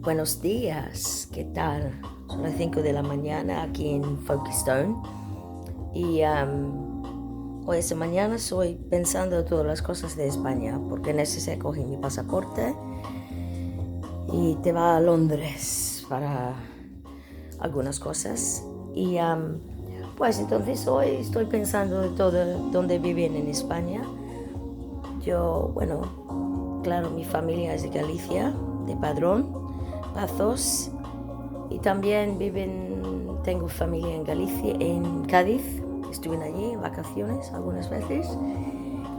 Buenos días, ¿qué tal? Son las 5 de la mañana aquí en Folkestone y hoy esta mañana estoy pensando todas las cosas de España porque necesito coger mi pasaporte y te va a Londres para algunas cosas y pues entonces hoy estoy pensando de todo donde viven en España. Yo, bueno, claro, mi familia es de Galicia, de Padrón, Pazos. Y también tengo familia en Galicia, en Cádiz. Estuve allí en vacaciones algunas veces.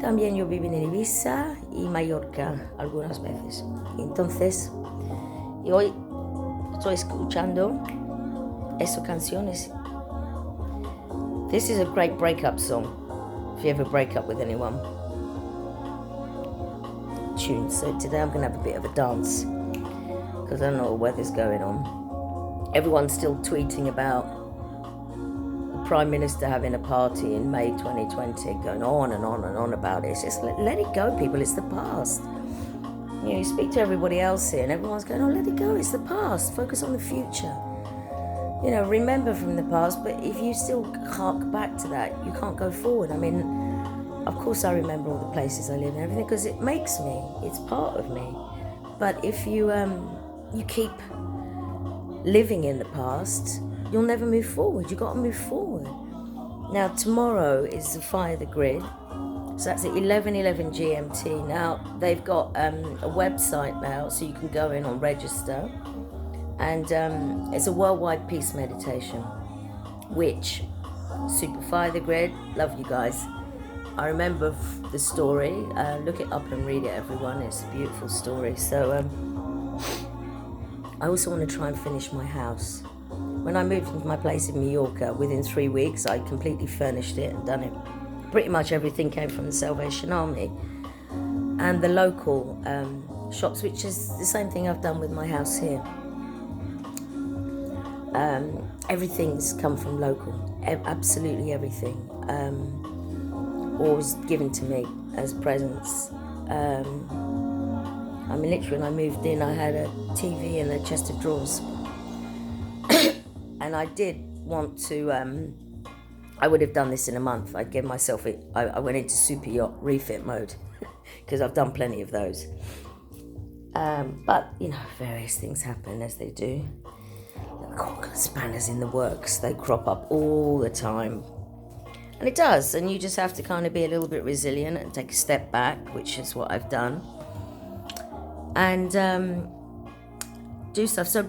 También yo vivo en Ibiza y Mallorca algunas veces. Entonces, y hoy estoy escuchando esas canciones. This is a great breakup song. If you ever break up with anyone. Tune. So today I'm going to have a bit of a dance because I don't know what weather's going on. Everyone's still tweeting about the Prime Minister having a party in May 2020, going on and on and on about it. It's just let it go, people. It's the past. You speak to everybody else here and everyone's going, oh, let it go. It's the past. Focus on the future. Remember from the past, but if you still hark back to that, you can't go forward. I mean, of course I remember all the places I live and everything because it makes me. It's part of me. But if you keep living in the past, you'll never move forward. You've got to move forward. Now, tomorrow is the Fire the Grid. So that's at 11:11 GMT. Now, they've got a website now, so you can go in and register. And it's a worldwide peace meditation, which, Super Fire the Grid, love you guys. I remember the story. Look it up and read it, everyone. It's a beautiful story. So I also want to try and finish my house. When I moved into my place in Mallorca, within 3 weeks, I completely furnished it and done it. Pretty much everything came from the Salvation Army and the local shops, which is the same thing I've done with my house here. Everything's come from local, absolutely everything. Always given to me as presents. I mean, literally, when I moved in, I had a TV and a chest of drawers. And I did want to, I would have done this in a month. I'd give myself it. I went into super yacht refit mode because I've done plenty of those. But, various things happen as they do. Spanners in the works, they crop up all the time. And it does, and you just have to kind of be a little bit resilient and take a step back, which is what I've done. And do stuff. So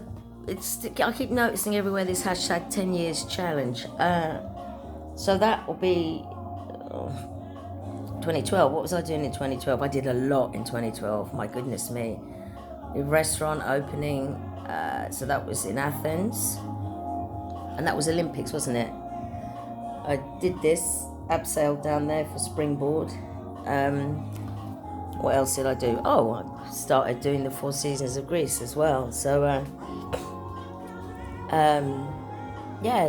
I keep noticing everywhere this hashtag 10 years challenge. So that will be 2012. What was I doing in 2012? I did a lot in 2012, my goodness me. The restaurant opening, so that was in Athens. And that was Olympics, wasn't it? I did this, abseiled down there for springboard. What else did I do? Oh, I started doing the Four Seasons of Greece as well. So,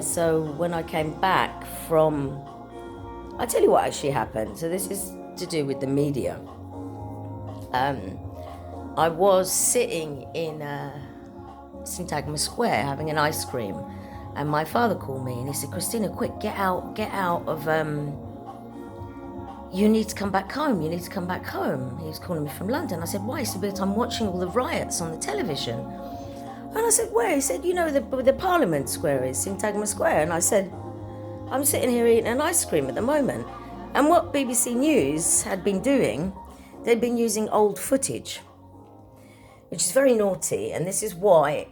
so when I came back from... I'll tell you what actually happened. So this is to do with the media. I was sitting in Syntagma Square having an ice cream. And my father called me and he said, Christina, quick, get out of... you need to come back home. He was calling me from London. I said, why? He said, because I'm watching all the riots on the television. And I said, where? He said, the Parliament Square is, Syntagma Square. And I said, I'm sitting here eating an ice cream at the moment. And what BBC News had been doing, they'd been using old footage, which is very naughty. And this is why,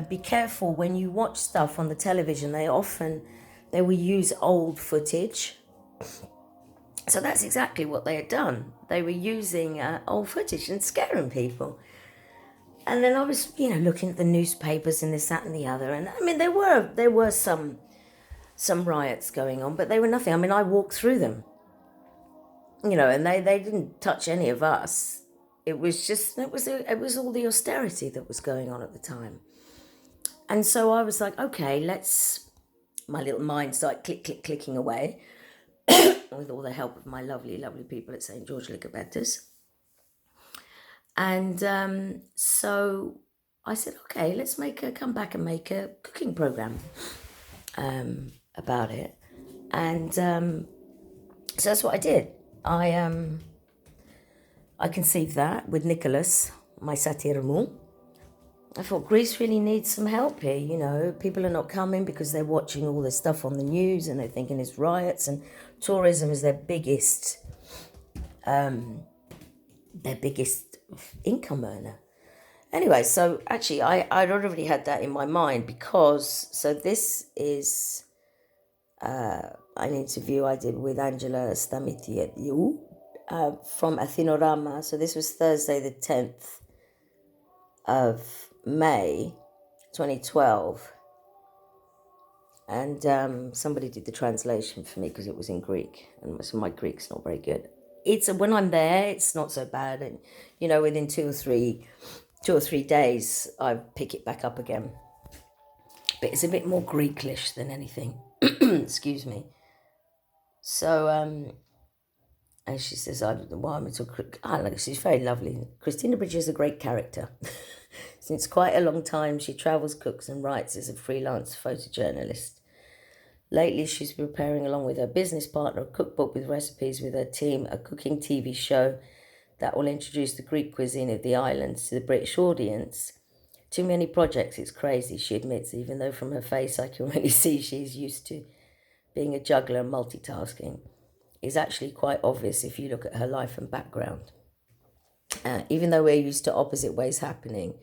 be careful when you watch stuff on the television. They will use old footage. So that's exactly what they had done. They were using old footage and scaring people. And then I was, looking at the newspapers and this, that, and the other. And I mean, there were some riots going on, but they were nothing. I mean, I walked through them, and they didn't touch any of us. It was all the austerity that was going on at the time. And so I was like, okay, my little mind started clicking away with all the help of my lovely, lovely people at St. George Liquor Betters. And so I said, okay, let's come back and make a cooking program about it. And so that's what I did. I conceived that with Nicholas, my satire. I thought Greece really needs some help here. You know, people are not coming because they're watching all this stuff on the news and they're thinking it's riots, and tourism is their biggest income earner. Anyway, so actually, I'd already had that in my mind because this is an interview I did with Angela Stamitiou from Athinorama. So this was Thursday, the 10th of May, 2012. And somebody did the translation for me because it was in Greek, and so my Greek's not very good. When I'm there, it's not so bad, and you know, within 2 or 3 days, I pick it back up again. But it's a bit more Greeklish than anything. Excuse me. So, and she says, why am I talking? She's very lovely. Christina Bridge is a great character. Since quite a long time, she travels, cooks, and writes as a freelance photojournalist. Lately, she's preparing, along with her business partner, a cookbook with recipes with her team, a cooking TV show that will introduce the Greek cuisine of the islands to the British audience. Too many projects, it's crazy, she admits, even though from her face I can really see she's used to being a juggler and multitasking. It's actually quite obvious if you look at her life and background. Even though we're used to opposite ways happening,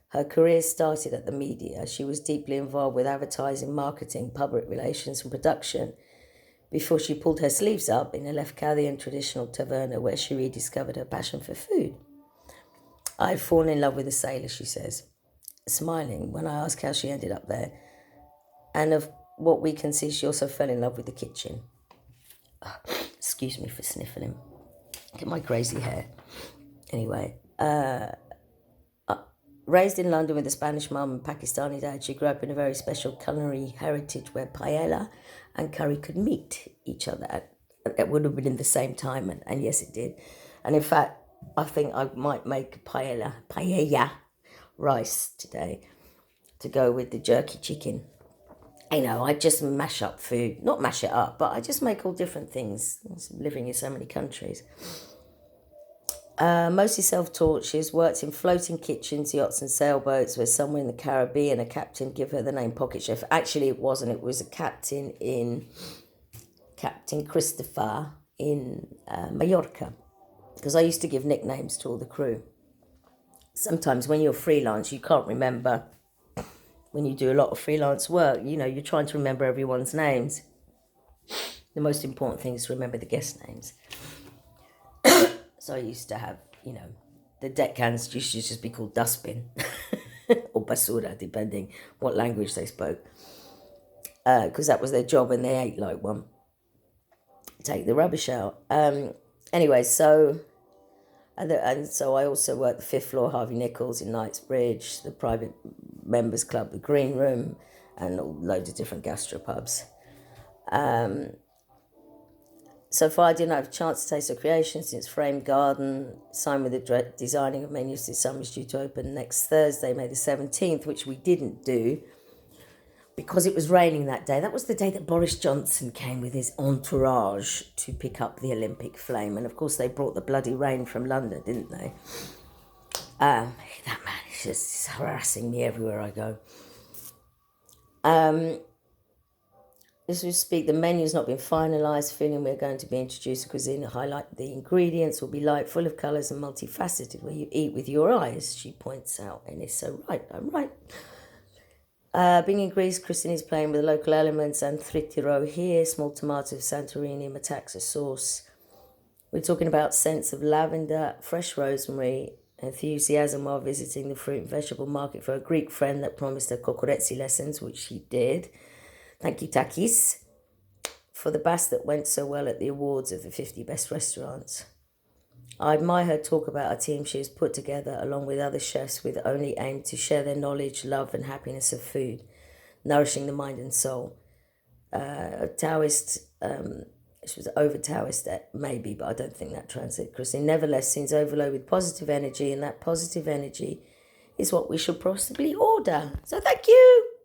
her career started at the media. She was deeply involved with advertising, marketing, public relations, and production before she pulled her sleeves up in a Lefkadian traditional taverna where she rediscovered her passion for food. I've fallen in love with a sailor, she says, smiling when I ask how she ended up there. And of what we can see, she also fell in love with the kitchen. Excuse me for sniffling. Look at my crazy hair. Anyway, raised in London with a Spanish mum and Pakistani dad, she grew up in a very special culinary heritage where paella and curry could meet each other. It would have been in the same time, and yes, it did. And in fact, I think I might make paella rice today to go with the jerky chicken. You know, I just mash up food. Not mash it up, but I just make all different things. Living in so many countries. Mostly self-taught, she has worked in floating kitchens, yachts and sailboats, where somewhere in the Caribbean, a captain gave her the name Pocket Chef. Actually, it wasn't. It was a Captain Christopher in Mallorca, because I used to give nicknames to all the crew. Sometimes when you're freelance, you can't remember. When you do a lot of freelance work, you know, you're trying to remember everyone's names. The most important thing is to remember the guest names. So I used to have, you know, the deckhands used to just be called dustbin or basura, depending what language they spoke. Because that was their job and they ate like one. Take the rubbish out. Anyway, so... And so I also worked the 5th floor, Harvey Nichols in Knightsbridge, the private members club, the Green Room, and loads of different gastropubs. So far, I didn't have a chance to taste her creation since Framed Garden, signed with the designing of menus this summer, is due to open next Thursday, May the 17th, which we didn't do because it was raining that day. That was the day that Boris Johnson came with his entourage to pick up the Olympic flame. And of course, they brought the bloody rain from London, didn't they? That man is just harassing me everywhere I go. As we speak, the menu's not been finalised. Feeling we're going to be introduced to cuisine and highlight the ingredients will be light, full of colours and multifaceted, where you eat with your eyes, she points out. And it's so right, I'm right. Being in Greece, Christine is playing with the local elements and tritiro here, small tomatoes, Santorini, metaxa sauce. We're talking about scents of lavender, fresh rosemary, enthusiasm while visiting the fruit and vegetable market for a Greek friend that promised her kokoretsi lessons, which she did. Thank you, Takis, for the bass that went so well at the awards of the 50 best restaurants. I admire her talk about a team she has put together along with other chefs with only aim to share their knowledge, love and happiness of food, nourishing the mind and soul. Taoist, she was over Taoist, maybe, but I don't think that translates. Christine nevertheless seems overloaded with positive energy, and that positive energy is what we should possibly order. So thank you.